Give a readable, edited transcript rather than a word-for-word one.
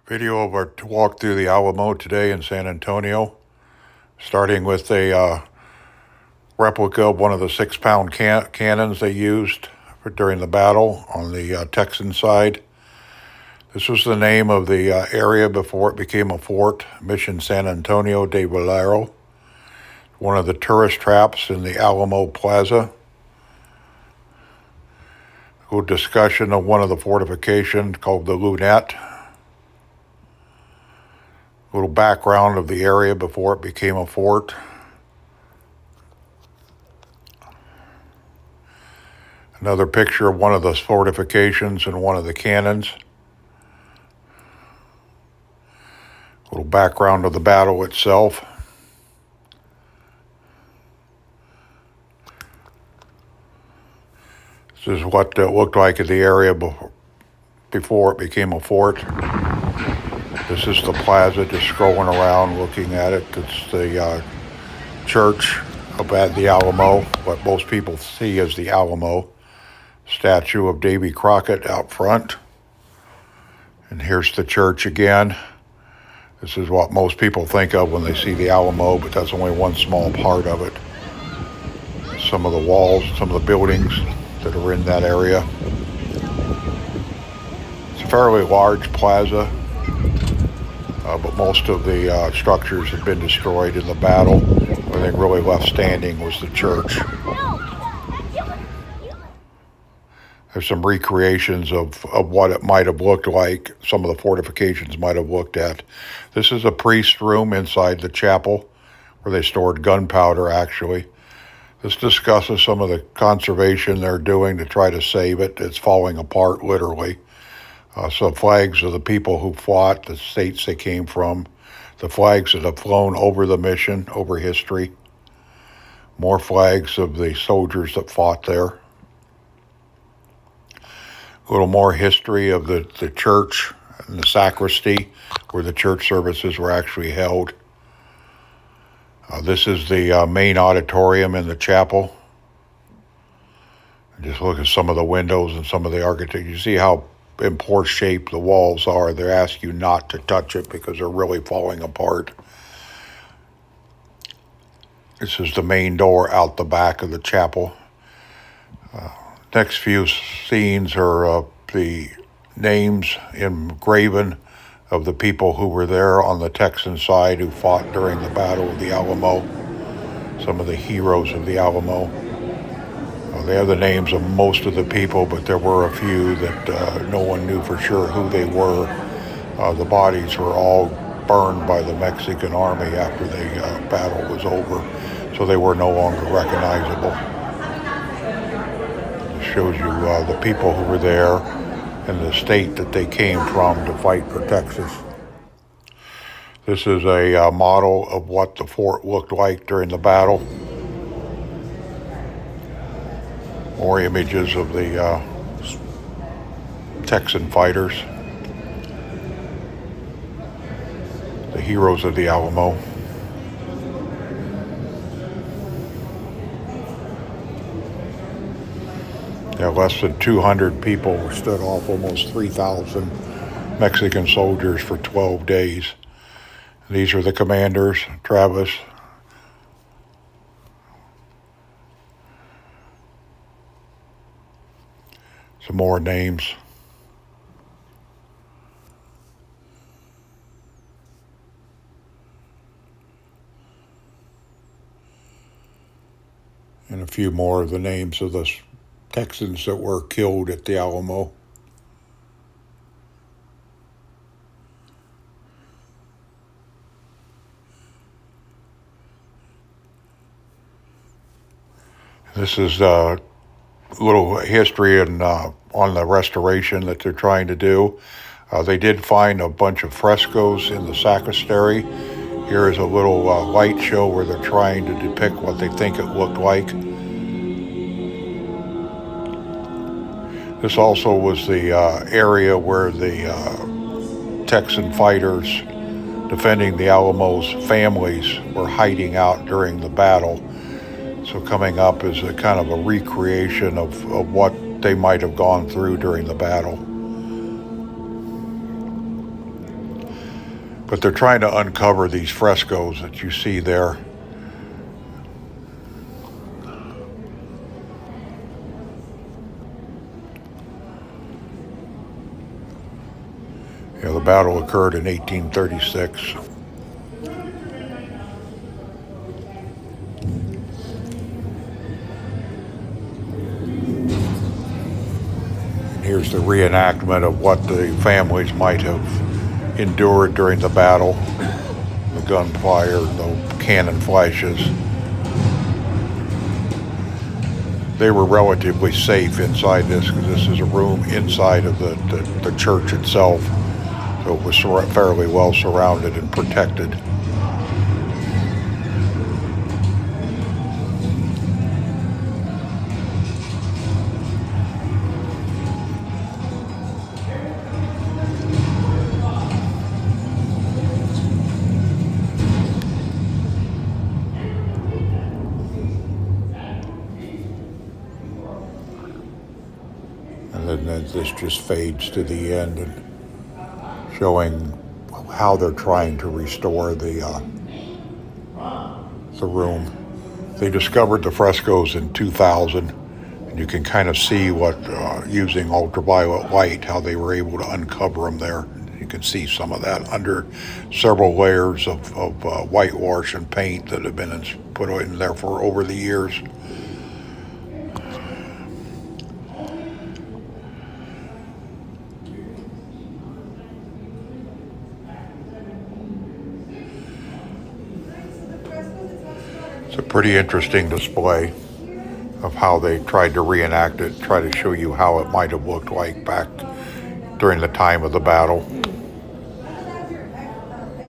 Video of our walk through the Alamo today in San Antonio, starting with a replica of one of the 6-pound cannons they used during the battle on the Texan side. This was the name of the area before it became a fort, Mission San Antonio de Valero, one of the tourist traps in the Alamo Plaza. A little discussion of one of the fortifications called the Lunette. A little background of the area before it became a fort. Another picture of one of the fortifications and one of the cannons. A little background of the battle itself. This is what it looked like in the area before it became a fort. This is the plaza, just scrolling around looking at it. It's the church up at the Alamo, what most people see as the Alamo. Statue of Davy Crockett out front. And here's the church again. This is what most people think of when they see the Alamo, but that's only one small part of it. Some of the walls, some of the buildings that are in that area. It's a fairly large plaza, but most of the structures have been destroyed in the battle. The only thing really left standing was the church. There's some recreations of what it might have looked like, some of the fortifications might have looked at. This is a priest's room inside the chapel where they stored gunpowder, actually. This discusses some of the conservation they're doing to try to save it. It's falling apart, literally. Some flags of the people who fought, the states they came from, the flags that have flown over the mission, over history. More flags of the soldiers that fought there. A little more history of the church and the sacristy where the church services were actually held. This is the main auditorium in the chapel. Just look at some of the windows and some of the architecture. You see how in poor shape the walls are. They ask you not to touch it because they're really falling apart. This is the main door out the back of the chapel. Next few scenes are the names engraven of the people who were there on the Texan side who fought during the Battle of the Alamo. Some of the heroes of the Alamo. They have the names of most of the people, but there were a few that no one knew for sure who they were. The bodies were all burned by the Mexican army after the battle was over, so they were no longer recognizable. Shows you the people who were there and the state that they came from to fight for Texas. This is a model of what the fort looked like during the battle. More images of the Texan fighters, the heroes of the Alamo. Yeah, less than 200 people were stood off almost 3,000 Mexican soldiers for 12 days. These are the commanders, Travis. Some more names. And a few more of the names of the Texans that were killed at the Alamo. This is a little history on the restoration that they're trying to do. They did find a bunch of frescoes in the sacristy. Here is a little light show where they're trying to depict what they think it looked like. This also was the area where the Texan fighters defending the Alamo's families were hiding out during the battle. So coming up is a kind of a recreation of what they might have gone through during the battle. But they're trying to uncover these frescoes that you see there. You know, the battle occurred in 1836. And here's the reenactment of what the families might have endured during the battle. The gunfire, the cannon flashes. They were relatively safe inside this because this is a room inside of the church itself. So it was fairly well surrounded and protected. And then this just fades to the end and showing how they're trying to restore the room. They discovered the frescoes in 2000, and you can kind of see what, using ultraviolet light, how they were able to uncover them there. You can see some of that under several layers of whitewash and paint that have been put in there for over the years. It's a pretty interesting display of how they tried to reenact it, try to show you how it might have looked like back during the time of the battle.